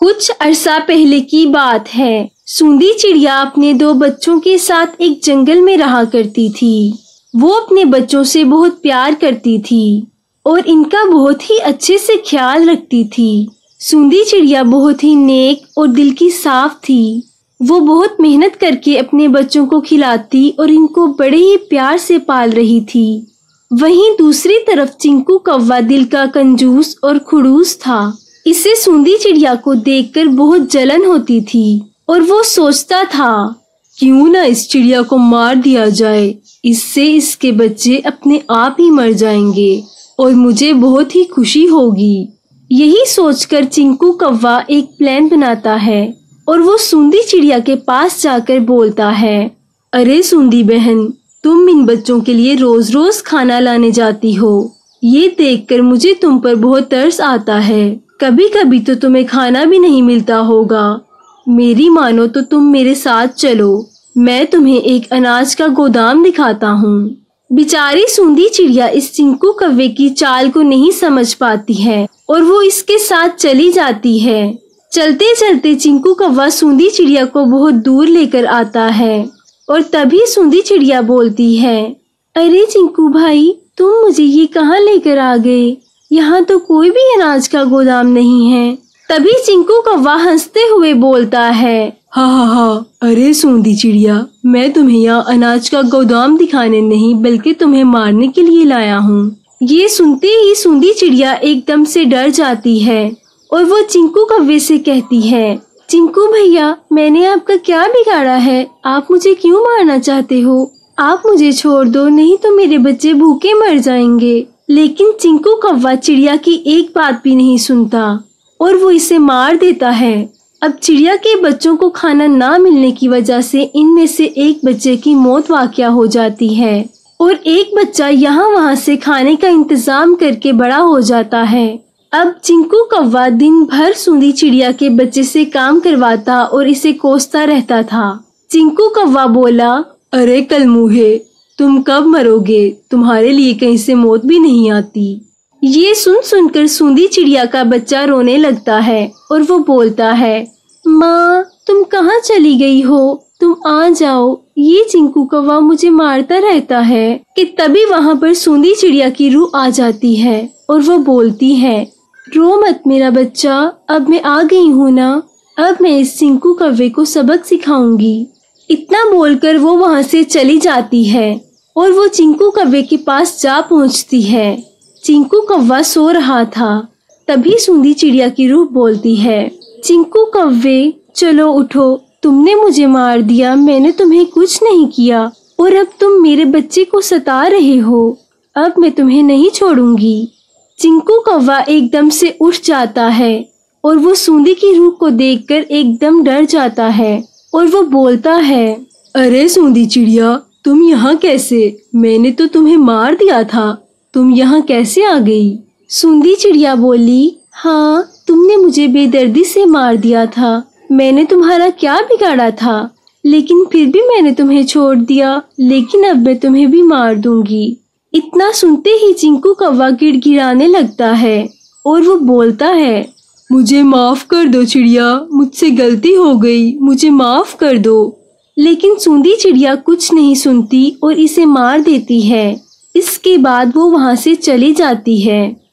कुछ अरसा पहले की बात है। सूंदी चिड़िया अपने 2 बच्चों के साथ एक जंगल में रहा करती थी। वो अपने बच्चों से बहुत प्यार करती थी और इनका बहुत ही अच्छे से ख्याल रखती थी। सूंदी चिड़िया बहुत ही नेक और दिल की साफ थी। वो बहुत मेहनत करके अपने बच्चों को खिलाती और इनको बड़े ही प्यार से पाल रही थी। वहीं दूसरी तरफ चिंकू कौवा दिल का कंजूस और खड़ूस था। इसे सूंदी चिड़िया को देखकर बहुत जलन होती थी और वो सोचता था, क्यों ना इस चिड़िया को मार दिया जाए, इससे इसके बच्चे अपने आप ही मर जाएंगे और मुझे बहुत ही खुशी होगी। यही सोचकर चिंकू कौवा एक प्लान बनाता है और वो सूंदी चिड़िया के पास जाकर बोलता है, अरे सूंदी बहन, तुम इन बच्चों के लिए रोज रोज खाना लाने जाती हो। ये देखकर मुझे तुम पर बहुत तरस आता है। कभी कभी तो तुम्हें खाना भी नहीं मिलता होगा। मेरी मानो तो तुम मेरे साथ चलो, मैं तुम्हें एक अनाज का गोदाम दिखाता हूँ। बेचारी सूंदी चिड़िया इस चिंकू कौवे की चाल को नहीं समझ पाती है और वो इसके साथ चली जाती है। चलते चलते चिंकू कौवा सूंदी चिड़िया को बहुत दूर लेकर आता है और तभी सूंदी चिड़िया बोलती है, अरे चिंकू भाई, तुम मुझे ये कहाँ लेकर आ गए? यहाँ तो कोई भी अनाज का गोदाम नहीं है। तभी चिंकू कौवा हंसते हुए बोलता है, हा हा हा, अरे सूंदी चिड़िया, मैं तुम्हें यहाँ अनाज का गोदाम दिखाने नहीं बल्कि तुम्हें मारने के लिए लाया हूँ। ये सुनते ही सूंदी चिड़िया एकदम से डर जाती है और वो चिंकू कौवे से कहती है, चिंकू भैया, मैंने आपका क्या बिगाड़ा है? आप मुझे क्यों मारना चाहते हो? आप मुझे छोड़ दो, नहीं तो मेरे बच्चे भूखे मर जाएंगे। लेकिन चिंकू कौवा चिड़िया की एक बात भी नहीं सुनता और वो इसे मार देता है। अब चिड़िया के बच्चों को खाना ना मिलने की वजह से इनमें से एक बच्चे की मौत वाक़या हो जाती है और एक बच्चा यहाँ वहाँ से खाने का इंतजाम करके बड़ा हो जाता है। अब चिंकू कौवा दिन भर सूंदी चिड़िया के बच्चे से काम करवाता और इसे कोसता रहता था। चिंकू कौवा बोला, अरे कलमुहे, तुम कब मरोगे? तुम्हारे लिए कहीं से मौत भी नहीं आती। ये सुनकर सूंदी चिड़िया का बच्चा रोने लगता है और वो बोलता है, माँ, तुम कहाँ चली गई हो? तुम आ जाओ, ये चिंकू कौवा मुझे मारता रहता है। कि तभी वहाँ पर सूंदी चिड़िया की रूह आ जाती है और वो बोलती है, रो मत मेरा बच्चा, अब मैं आ गई हूँ ना। अब मैं इस चिंकू कौवे को सबक सिखाऊंगी। इतना बोलकर वो वहाँ से चली जाती है और वो चिंकू कौवे के पास जा पहुँचती है। चिंकू कौवा सो रहा था। तभी सूंदी चिड़िया की रूह बोलती है, चिंकू कौवे, चलो उठो, तुमने मुझे मार दिया, मैंने तुम्हें कुछ नहीं किया और अब तुम मेरे बच्चे को सता रहे हो। अब मैं तुम्हें नहीं छोड़ूंगी। चिंकू कौवा एकदम से उठ जाता है और वो सूंदी की रूह को देखकर एकदम डर जाता है और वो बोलता है, अरे सूंदी चिड़िया, तुम यहाँ कैसे? मैंने तो तुम्हें मार दिया था, तुम यहाँ कैसे आ गई? सूंदी चिड़िया बोली, हाँ, तुमने मुझे बेदर्दी से मार दिया था। मैंने तुम्हारा क्या बिगाड़ा था? लेकिन फिर भी मैंने तुम्हें छोड़ दिया, लेकिन अब मैं तुम्हें भी मार दूंगी। इतना सुनते ही चिंकू कौवा गिड़गिड़ाने लगता है और वो बोलता है, मुझे माफ कर दो चिड़िया, मुझसे गलती हो गई, मुझे माफ कर दो। लेकिन सूंदी चिड़िया कुछ नहीं सुनती और इसे मार देती है। इसके बाद वो वहाँ से चली जाती है।